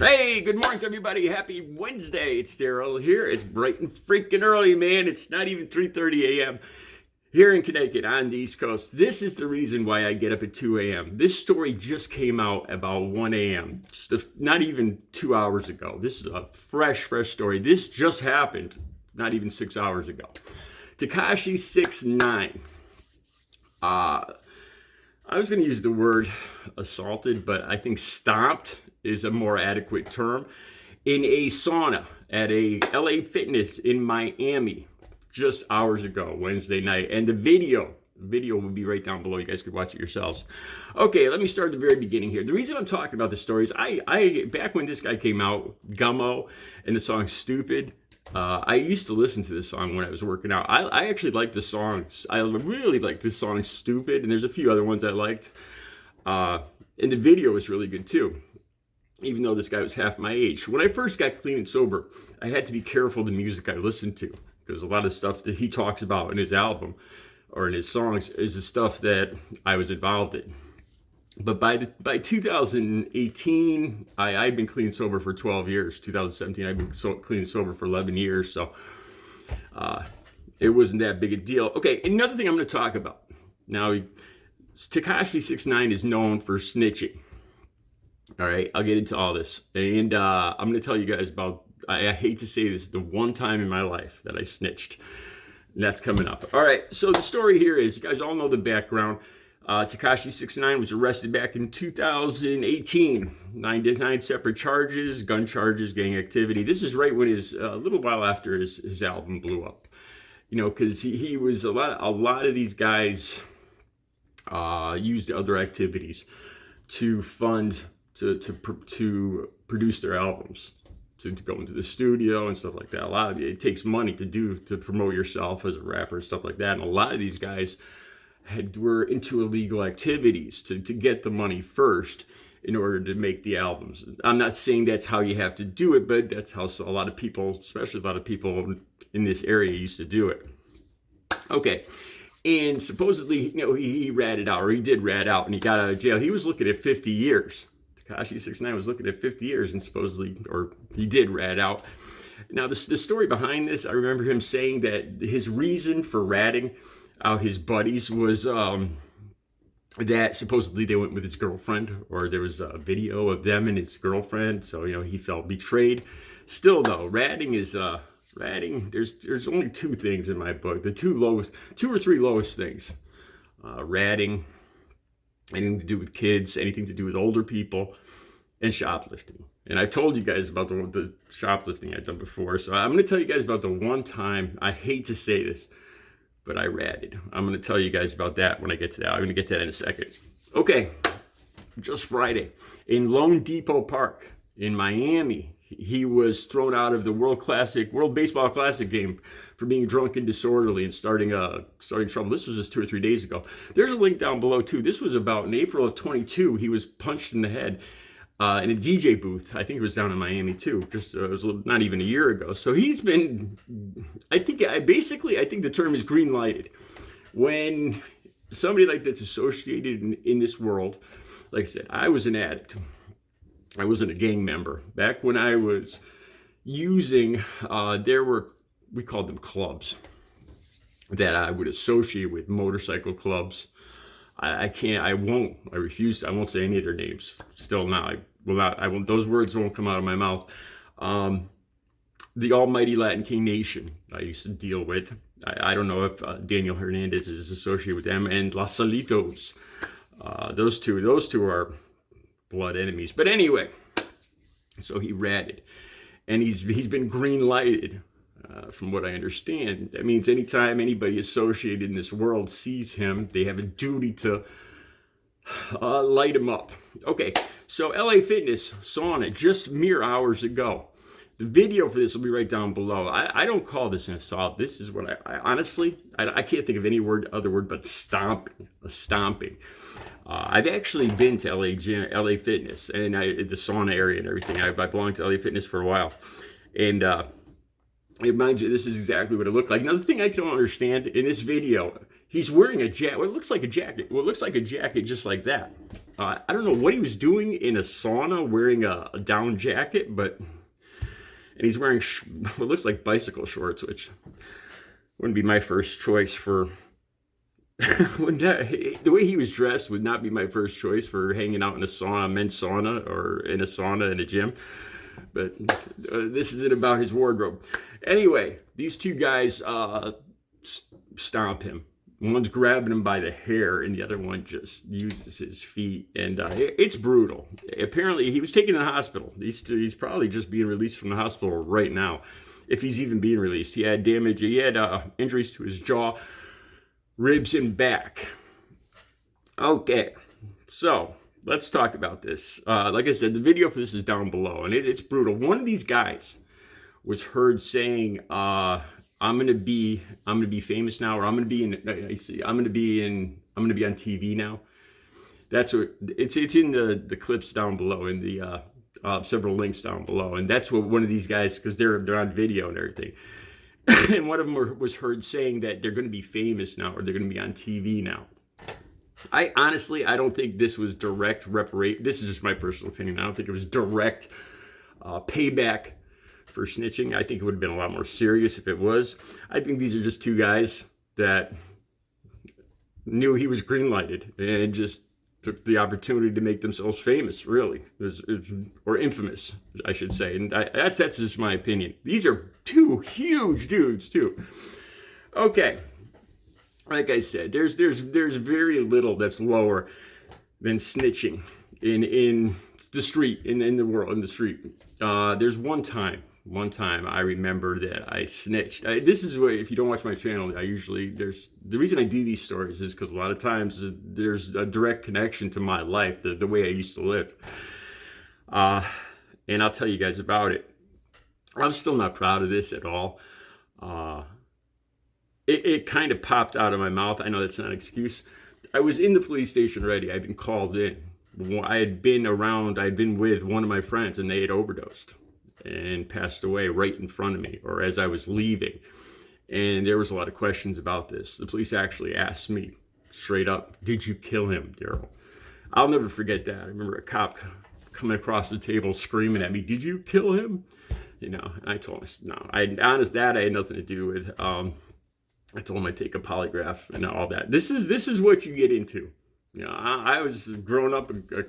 Hey, good morning to everybody. Happy Wednesday. It's Daryl here. It's bright and freaking early, man. It's not even 3:30 a.m. here in Connecticut on the East Coast. This is the reason why I get up at 2 a.m. This story just came out about 1 a.m. Not even 2 hours ago. This is a fresh story. This just happened not even 6 hours ago. Tekashi 6ix9ine. I was going to use the word assaulted, but I think stomped is a more adequate term, in a sauna at a LA Fitness in Miami just hours ago, Wednesday night. And the video will be right down below. You guys could watch it yourselves. Okay, let me start at the very beginning here. The reason I'm talking about this story is I back when this guy came out, Gummo, and the song Stupid, I used to listen to this song when I was working out. I actually like the songs. I really like this song Stupid, and there's a few other ones I liked. And the video was really good too, even though this guy was half my age. When I first got clean and sober, I had to be careful the music I listened to, because a lot of stuff that he talks about in his album or in his songs is the stuff that I was involved in. But by 2018, I've been clean and sober for 12 years. 2017, I've been clean and sober for 11 years. So it wasn't that big a deal. Okay, another thing I'm going to talk about. Now, Tekashi 6ix9ine is known for snitching. All right, I'll get into all this. And I'm going to tell you guys about, I hate to say this, the one time in my life that I snitched. And that's coming up. All right, so the story here is, you guys all know the background. Tekashi 6ix9ine was arrested back in 2018. Nine separate charges, gun charges, gang activity. This is right when a little while after his album blew up. You know, because he was a lot of these guys used other activities to fund to produce their albums, to go into the studio and stuff like that. A lot of it takes money to promote yourself as a rapper and stuff like that. And a lot of these guys were into illegal activities to get the money first in order to make the albums. I'm not saying that's how you have to do it, but that's how a lot of people, especially a lot of people in this area, used to do it. Okay. And supposedly, you know, he ratted out, or he did rat out, and he got out of jail. He was looking at 50 years. Tekashi 6ix9ine was looking at 50 years, and supposedly, or he did rat out. Now, the story behind this, I remember him saying that his reason for ratting out his buddies was that supposedly they went with his girlfriend, or there was a video of them and his girlfriend, so, you know, he felt betrayed. Still, though, ratting, there's only two things in my book. The two or three lowest things. Ratting, anything to do with kids, anything to do with older people, and shoplifting. And I've told you guys about the shoplifting I've done before. So I'm going to tell you guys about the one time, I hate to say this, but I ratted. I'm going to tell you guys about that when I get to that. I'm going to get to that in a second. Okay, just Friday in Lone Depot Park in Miami, he was thrown out of the World Baseball Classic game for being drunk and disorderly and starting trouble. This was just 2 or 3 days ago. There's a link down below too. This was about in April of 22. He was punched in the head in a DJ booth. I think it was down in Miami too. It was not even a year ago. So he's been, I think the term is green lighted. When somebody like that's associated in this world, like I said, I was an addict. I wasn't a gang member. Back when I was using, we called them clubs that I would associate with, motorcycle clubs. I refuse, I won't say any of their names. Still now, those words won't come out of my mouth. The Almighty Latin King Nation I used to deal with. I don't know if Daniel Hernandez is associated with them, and Los Salitos. Those two are blood enemies. But anyway, so he ratted, and he's been green lighted. From what I understand, that means anytime anybody associated in this world sees him, they have a duty to light him up. Okay, so LA Fitness sauna just mere hours ago. The video for this will be right down below. I don't call this an assault. This is what I honestly, I can't think of any other word but stomping. I've actually been to LA Fitness, and the sauna area and everything. I belonged to LA Fitness for a while, and mind you, this is exactly what it looked like. Another thing I don't understand in this video, he's wearing what looks like a jacket. Well, it looks like a jacket just like that. I don't know what he was doing in a sauna wearing a down jacket, and he's wearing what looks like bicycle shorts, which wouldn't be my first choice for the way he was dressed would not be my first choice for hanging out in a sauna, a men's sauna, or in a sauna in a gym. But this isn't about his wardrobe. Anyway, these two guys stomp him. One's grabbing him by the hair, and the other one just uses his feet. And it's brutal. Apparently, he was taken to the hospital. He's probably just being released from the hospital right now, if he's even being released. He had damage. He had injuries to his jaw, ribs, and back. Okay, so let's talk about this. Like I said, the video for this is down below, and it's brutal. One of these guys was heard saying, I'm gonna be famous now, or I'm gonna be on TV now. That's what it's in the clips down below, in the several links down below, and that's what one of these guys, because they're on video and everything. And one of them was heard saying that they're going to be famous now, or they're going to be on TV now. I honestly don't think this was direct reparation. This is just my personal opinion. I don't think it was direct payback for snitching. I think it would have been a lot more serious if it was. I think these are just two guys that knew he was green-lighted and just took the opportunity to make themselves famous, really, or infamous, I should say. And that's just my opinion. These are two huge dudes, too. Okay, like I said, there's very little that's lower than snitching in the street, in the world, in the street. There's one time I remember that I snitched. This is what, if you don't watch my channel, the reason I do these stories is because a lot of times there's a direct connection to my life, the way I used to live. And I'll tell you guys about it. I'm still not proud of this at all. It kind of popped out of my mouth. I know that's not an excuse. I was in the police station already. I'd been called in. I'd been with one of my friends, and they had overdosed and passed away right in front of me, or as I was leaving. And there was a lot of questions about this. The police actually asked me straight up, "Did you kill him, Daryl?" I'll never forget that. I remember a cop coming across the table screaming at me, "Did you kill him?" And I told him, no, I had nothing to do with. I told him I'd take a polygraph and all that. This is what you get into. I was growing up a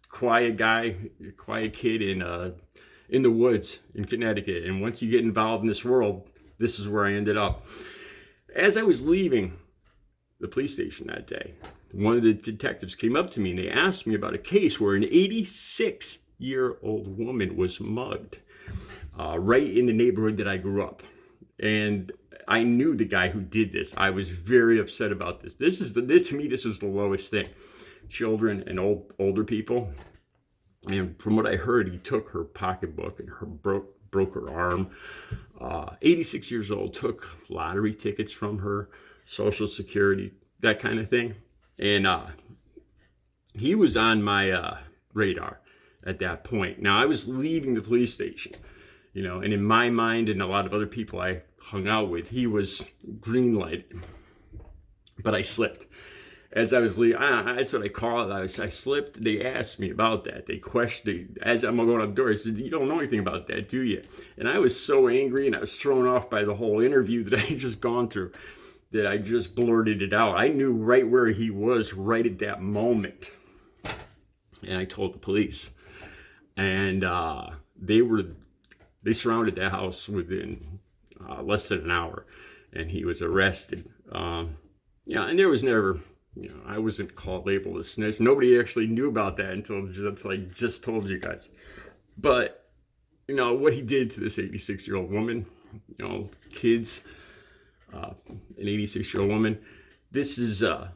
quiet guy, a quiet kid in the woods in Connecticut. And once you get involved in this world, this is where I ended up. As I was leaving the police station that day, one of the detectives came up to me and they asked me about a case where an 86-year-old woman was mugged right in the neighborhood that I grew up. And I knew the guy who did this. I was very upset about this. To me, this was the lowest thing. Children and older people. And from what I heard, he took her pocketbook and broke her arm. 86 years old, took lottery tickets from her, Social Security, that kind of thing. And he was on my radar at that point. Now, I was leaving the police station, and in my mind and a lot of other people I hung out with, he was green lighted. But I slipped. As I was leaving, that's what I call it. I slipped. They asked me about that. They questioned, as I'm going up the door, I said, "You don't know anything about that, do you?" And I was so angry and I was thrown off by the whole interview that I had just gone through that I just blurted it out. I knew right where he was right at that moment. And I told the police. And they surrounded that house within less than an hour. And he was arrested. And there was never... I wasn't labeled a snitch. Nobody actually knew about that until I just told you guys. But, what he did to this 86-year-old woman, kids, an 86-year-old woman, this is the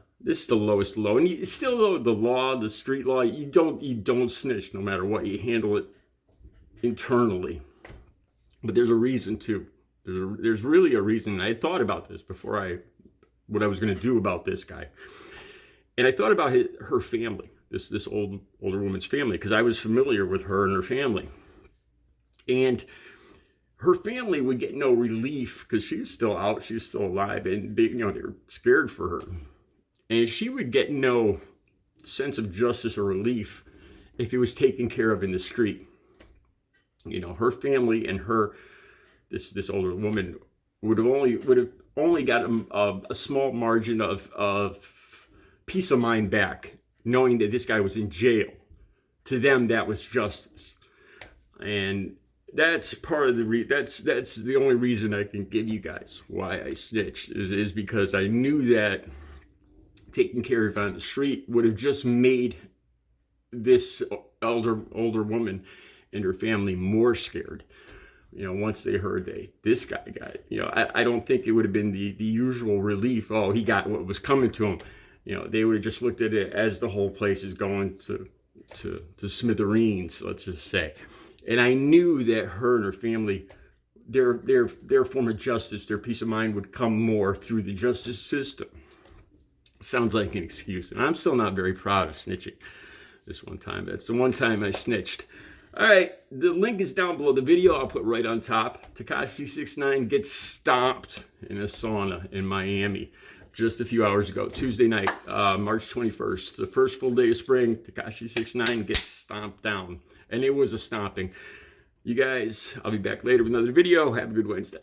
lowest low. And still, though, the street law, you don't snitch no matter what. You handle it internally. But there's a reason, too. There's really a reason. I had thought about this before what I was going to do about this guy. And I thought about her family, this older woman's family, because I was familiar with her and her family. And her family would get no relief because she was still out, she was still alive, and they were scared for her. And she would get no sense of justice or relief if it was taken care of in the street. You know, her family and her, this older woman would have only got a small margin of peace of mind back, knowing that this guy was in jail. To them, that was justice, and that's part of the that's the only reason I can give you guys why I snitched is because I knew that taking care of it on the street would have just made this older woman and her family more scared. You know, once they heard this guy got, you know, I don't think it would have been the usual relief. Oh, he got what was coming to him. You know, they would have just looked at it as the whole place is going to smithereens, let's just say. And I knew that her and her family, their form of justice, their peace of mind would come more through the justice system. Sounds like an excuse, and I'm still not very proud of snitching this one time. That's the one time I snitched. All right, the link is down below the video. I'll put right on top. Tekashi 6ix9ine gets stomped in a sauna in Miami just a few hours ago, Tuesday night, March 21st, the first full day of spring. Tekashi 6ix9ine gets stomped down, and it was a stomping. You guys, I'll be back later with another video. Have a good Wednesday.